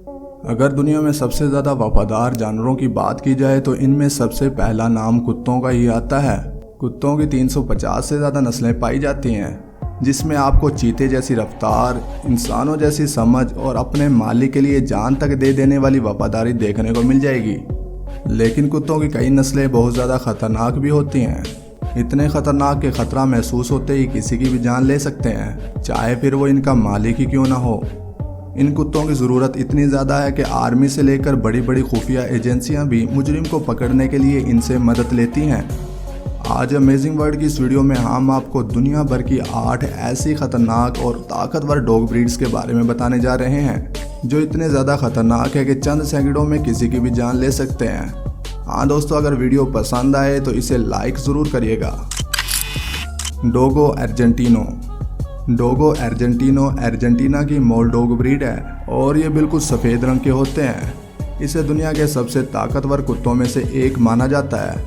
अगर दुनिया में सबसे ज़्यादा वफादार जानवरों की बात की जाए तो इनमें सबसे पहला नाम कुत्तों का ही आता है। कुत्तों की 350 से ज़्यादा नस्लें पाई जाती हैं, जिसमें आपको चीते जैसी रफ्तार, इंसानों जैसी समझ और अपने मालिक के लिए जान तक दे देने वाली वफादारी देखने को मिल जाएगी। लेकिन कुत्तों की कई नस्लें बहुत ज़्यादा खतरनाक भी होती हैं। इतने खतरनाक कि खतरा महसूस होते ही किसी की भी जान ले सकते हैं, चाहे फिर वो इनका मालिक ही क्यों ना हो। इन कुत्तों की ज़रूरत इतनी ज़्यादा है कि आर्मी से लेकर बड़ी बड़ी खुफिया एजेंसियां भी मुजरिम को पकड़ने के लिए इनसे मदद लेती हैं। आज अमेजिंग वर्ल्ड की इस वीडियो में हम आपको दुनिया भर की 8 ऐसी खतरनाक और ताकतवर डॉग ब्रीड्स के बारे में बताने जा रहे हैं, जो इतने ज़्यादा खतरनाक है कि चंद सेकंडों में किसी की भी जान ले सकते हैं। हाँ दोस्तों, अगर वीडियो पसंद आए तो इसे लाइक ज़रूर करिएगा। डोगो अर्जेंटिनो। डोगो अर्जेंटिनो अर्जेंटीना की मोल डॉग ब्रीड है और ये बिल्कुल सफ़ेद रंग के होते हैं। इसे दुनिया के सबसे ताकतवर कुत्तों में से एक माना जाता है,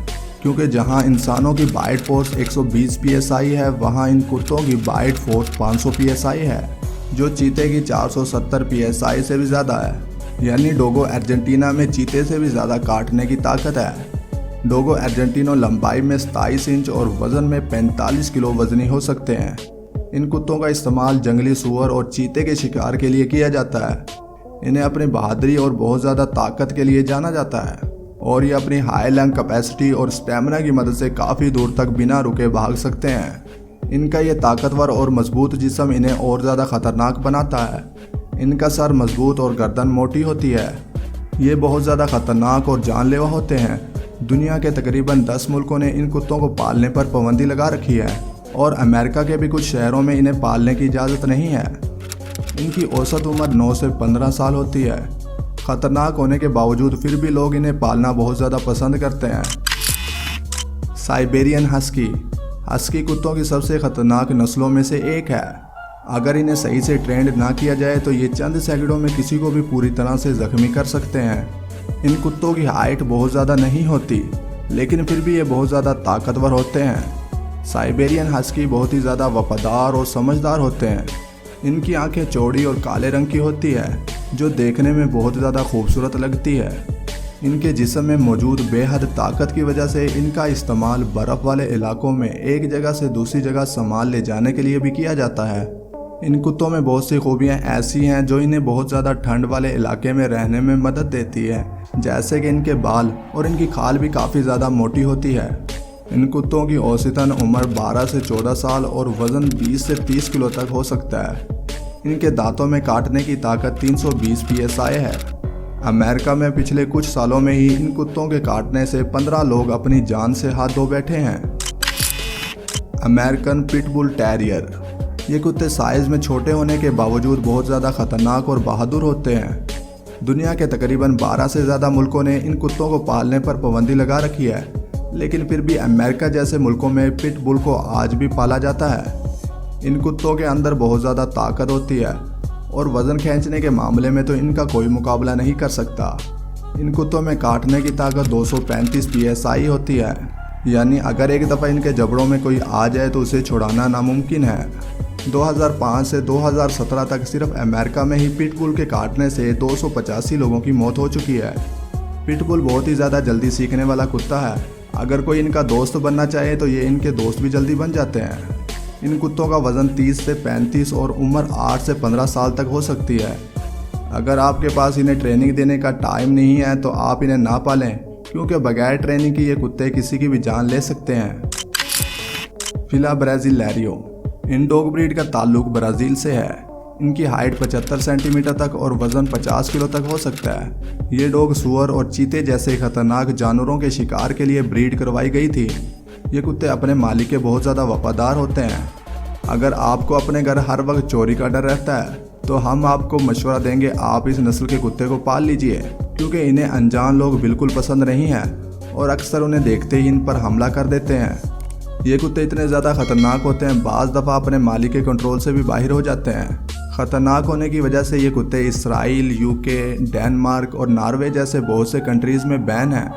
क्योंकि जहां इंसानों की बाइट फोर्स 120 psi है, वहां इन कुत्तों की बाइट फोर्स 500 psi है, जो चीते की 470 psi से भी ज़्यादा है। यानी डोगो अर्जेंटीना में चीते से भी ज़्यादा काटने की ताकत है। डोगो अर्जेंटिनो लंबाई में 27 इंच और वज़न में 45 किलो वजनी हो सकते हैं। इन कुत्तों का इस्तेमाल जंगली सूअर और चीते के शिकार के लिए किया जाता है। इन्हें अपनी बहादुरी और बहुत ज़्यादा ताकत के लिए जाना जाता है, और ये अपनी हाई लंग कैपेसिटी और स्टेमिना की मदद से काफ़ी दूर तक बिना रुके भाग सकते हैं। इनका ये ताकतवर और मजबूत जिस्म इन्हें और ज़्यादा खतरनाक बनाता है। इनका सर मजबूत और गर्दन मोटी होती है। ये बहुत ज़्यादा खतरनाक और जानलेवा होते हैं। दुनिया के तकरीबन 10 मुल्कों ने इन कुत्तों को पालने पर पाबंदी लगा रखी है, और अमेरिका के भी कुछ शहरों में इन्हें पालने की इजाज़त नहीं है। इनकी औसत उम्र 9 से 15 साल होती है। खतरनाक होने के बावजूद फिर भी लोग इन्हें पालना बहुत ज़्यादा पसंद करते हैं। Siberian husky. हस्की कुत्तों की सबसे खतरनाक नस्लों में से एक है। अगर इन्हें सही से ट्रेंड ना किया जाए तो ये चंद सेकंडों में किसी को भी पूरी तरह से ज़ख्मी कर सकते हैं। इन कुत्तों की हाइट बहुत ज़्यादा नहीं होती, लेकिन फिर भी ये बहुत ज़्यादा ताकतवर होते हैं। साइबेरियन हस्की बहुत ही ज़्यादा वफादार और समझदार होते हैं। इनकी आंखें चौड़ी और काले रंग की होती है, जो देखने में बहुत ज़्यादा खूबसूरत लगती है। इनके जिस्म में मौजूद बेहद ताकत की वजह से इनका इस्तेमाल बर्फ़ वाले इलाकों में एक जगह से दूसरी जगह सामान ले जाने के लिए भी किया जाता है। इन कुत्तों में बहुत सी खूबियाँ ऐसी हैं जो इन्हें बहुत ज़्यादा ठंड वाले इलाके में रहने में मदद देती है, जैसे कि इनके बाल और इनकी खाल भी काफ़ी ज़्यादा मोटी होती है। इन कुत्तों की औसतन उम्र 12 से 14 साल और वज़न 20 से 30 किलो तक हो सकता है। इनके दांतों में काटने की ताकत 320 psi है। अमेरिका में पिछले कुछ सालों में ही इन कुत्तों के काटने से 15 लोग अपनी जान से हाथ धो बैठे हैं। American pitbull terrier. ये कुत्ते साइज़ में छोटे होने के बावजूद बहुत ज़्यादा खतरनाक और बहादुर होते हैं। दुनिया के तकरीबन 12 से ज़्यादा मुल्कों ने इन कुत्तों को पालने पर पाबंदी लगा रखी है, लेकिन फिर भी अमेरिका जैसे मुल्कों में पिटबुल को आज भी पाला जाता है। इन कुत्तों के अंदर बहुत ज़्यादा ताकत होती है, और वज़न खींचने के मामले में तो इनका कोई मुकाबला नहीं कर सकता। इन कुत्तों में काटने की ताकत 235 psi होती है। यानी अगर एक दफ़ा इनके जबड़ों में कोई आ जाए तो उसे छुड़ाना नामुमकिन है। 2005 से 2017 तक सिर्फ अमेरिका में ही पिटबुल के काटने से 285 लोगों की मौत हो चुकी है। पिटबुल बहुत ही ज़्यादा जल्दी सीखने वाला कुत्ता है। अगर कोई इनका दोस्त बनना चाहे तो ये इनके दोस्त भी जल्दी बन जाते हैं। इन कुत्तों का वज़न 30 से 35 और उम्र 8 से 15 साल तक हो सकती है। अगर आपके पास इन्हें ट्रेनिंग देने का टाइम नहीं है तो आप इन्हें ना पालें, क्योंकि बगैर ट्रेनिंग के ये कुत्ते किसी की भी जान ले सकते हैं। फिला ब्राज़िलेरियो। इन डॉग ब्रीड का ताल्लुक ब्राज़ील से है। इनकी हाइट 75 सेंटीमीटर तक और वज़न 50 किलो तक हो सकता है। ये डॉग सूअर और चीते जैसे खतरनाक जानवरों के शिकार के लिए ब्रीड करवाई गई थी। ये कुत्ते अपने मालिक के बहुत ज़्यादा वफादार होते हैं। अगर आपको अपने घर हर वक्त चोरी का डर रहता है तो हम आपको मशवरा देंगे आप इस नस्ल के कुत्ते को पाल लीजिए, क्योंकि इन्हें अनजान लोग बिल्कुल पसंद नहीं हैं और अक्सर उन्हें देखते ही इन पर हमला कर देते हैं। ये कुत्ते इतने ज़्यादा खतरनाक होते हैं, बाज़ दफ़ा अपने मालिक के कंट्रोल से भी बाहर हो जाते हैं। ख़तरनाक होने की वजह से ये कुत्ते इसराइल, यूके, डेनमार्क और नॉर्वे जैसे बहुत से कंट्रीज़ में बैन हैं।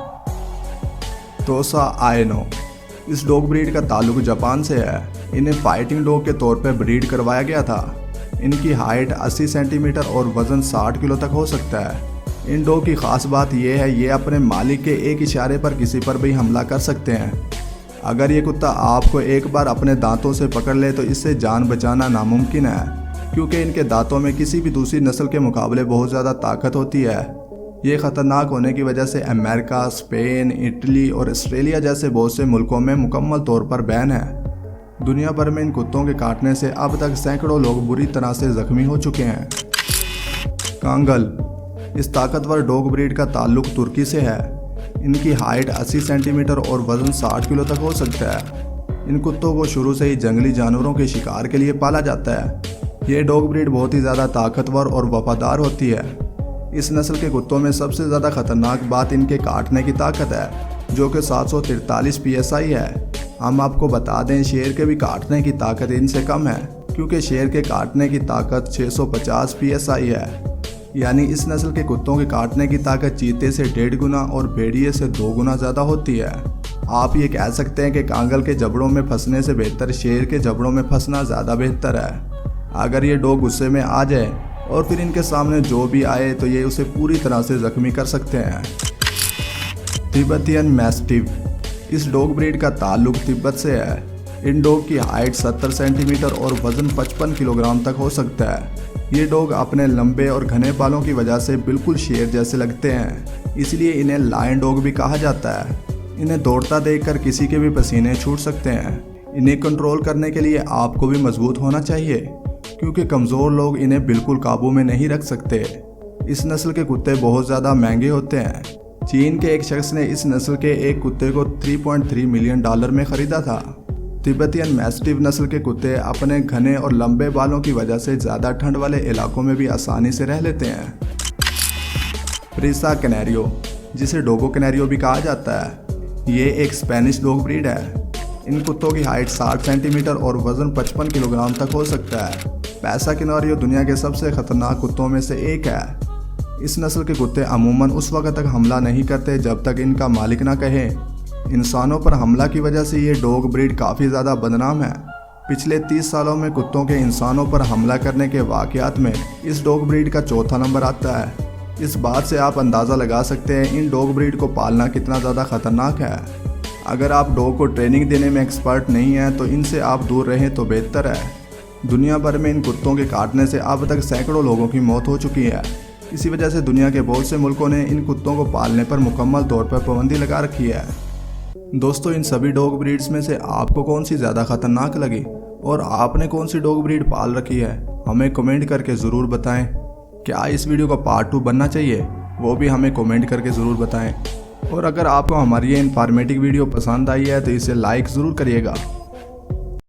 तोसा आयनो। इस डॉग ब्रीड का ताल्लुक जापान से है। इन्हें फाइटिंग डॉग के तौर पर ब्रीड करवाया गया था। इनकी हाइट 80 सेंटीमीटर और वज़न 60 किलो तक हो सकता है। इन डॉग की ख़ास बात यह है ये अपने मालिक के एक इशारे पर किसी पर भी हमला कर सकते हैं। अगर ये कुत्ता आपको एक बार अपने दांतों से पकड़ ले तो इससे जान बचाना नामुमकिन है, क्योंकि इनके दांतों में किसी भी दूसरी नस्ल के मुकाबले बहुत ज़्यादा ताकत होती है। ये ख़तरनाक होने की वजह से अमेरिका, स्पेन, इटली और ऑस्ट्रेलिया जैसे बहुत से मुल्कों में मुकम्मल तौर पर बैन है। दुनिया भर में इन कुत्तों के काटने से अब तक सैकड़ों लोग बुरी तरह से ज़ख्मी हो चुके हैं। कांगल, इस ताकतवर डॉग ब्रीड का ताल्लुक तुर्की से है। इनकी हाइट 80 सेंटीमीटर और वज़न 60 किलो तक हो सकता है। इन कुत्तों को शुरू से ही जंगली जानवरों के शिकार के लिए पाला जाता है। ये डॉग ब्रीड बहुत ही ज़्यादा ताकतवर और वफादार होती है। इस नस्ल के कुत्तों में सबसे ज़्यादा खतरनाक बात इनके काटने की ताकत है, जो कि 743 PSI है। हम आपको बता दें शेर के भी काटने की ताकत इनसे कम है, क्योंकि शेर के काटने की ताकत 650 PSI है। यानी इस नस्ल के कुत्तों के काटने की ताकत चीते से 1.5 गुना और भेड़िए से 2 गुना ज़्यादा होती है। आप ये कह सकते हैं कि कांगल के जबड़ों में फंसने से बेहतर शेर के जबड़ों में फंसना ज़्यादा बेहतर है। अगर ये डॉग गुस्से में आ जाए और फिर इनके सामने जो भी आए तो ये उसे पूरी तरह से ज़ख्मी कर सकते हैं। तिब्बतियन मैस्टिफ, इस डॉग ब्रीड का ताल्लुक तिब्बत से है। इन डॉग की हाइट 70 सेंटीमीटर और वज़न 55 किलोग्राम तक हो सकता है। ये डॉग अपने लंबे और घने बालों की वजह से बिल्कुल शेर जैसे लगते हैं, इसलिए इन्हें लायन डॉग भी कहा जाता है। इन्हें दौड़ता देखकर किसी के भी पसीने छूट सकते हैं। इन्हें कंट्रोल करने के लिए आपको भी मजबूत होना चाहिए, क्योंकि कमज़ोर लोग इन्हें बिल्कुल काबू में नहीं रख सकते। इस नस्ल के कुत्ते बहुत ज़्यादा महंगे होते हैं। चीन के एक शख्स ने इस नस्ल के एक कुत्ते को $3.3 मिलियन में ख़रीदा था। तिब्बतियन मैस्टिफ नस्ल के कुत्ते अपने घने और लंबे बालों की वजह से ज़्यादा ठंड वाले इलाकों में भी आसानी से रह लेते हैं। प्रिसा कैनेरियो, जिसे डोगो कैनेरियो भी कहा जाता है, ये एक स्पेनिश डॉग ब्रीड है। इन कुत्तों की हाइट 60 सेंटीमीटर और वज़न 55 किलोग्राम तक हो सकता है। प्रिसा कैनेरियो दुनिया के सबसे ख़तरनाक कुत्तों में से एक है। इस नस्ल के कुत्ते अमूमन उस वक्त तक हमला नहीं करते जब तक इनका मालिक ना कहे। इंसानों पर हमला की वजह से ये डॉग ब्रीड काफ़ी ज़्यादा बदनाम है। पिछले 30 सालों में कुत्तों के इंसानों पर हमला करने के वाक़यात में इस डॉग ब्रीड का चौथा नंबर आता है। इस बात से आप अंदाज़ा लगा सकते हैं इन डॉग ब्रीड को पालना कितना ज़्यादा ख़तरनाक है। अगर आप डॉग को ट्रेनिंग देने में एक्सपर्ट नहीं हैं तो इनसे आप दूर रहें तो बेहतर है। दुनिया भर में इन कुत्तों के काटने से अब तक सैकड़ों लोगों की मौत हो चुकी है। इसी वजह से दुनिया के बहुत से मुल्कों ने इन कुत्तों को पालने पर मुकम्मल तौर पर पाबंदी लगा रखी है। दोस्तों, इन सभी डॉग ब्रीड्स में से आपको कौन सी ज़्यादा ख़तरनाक लगी और आपने कौन सी डॉग ब्रीड पाल रखी है, हमें कमेंट करके ज़रूर बताएं। क्या इस वीडियो का पार्ट 2 बनना चाहिए, वो भी हमें कमेंट करके ज़रूर बताएं। और अगर आपको हमारी ये इन्फॉर्मेटिव वीडियो पसंद आई है तो इसे लाइक ज़रूर करिएगा।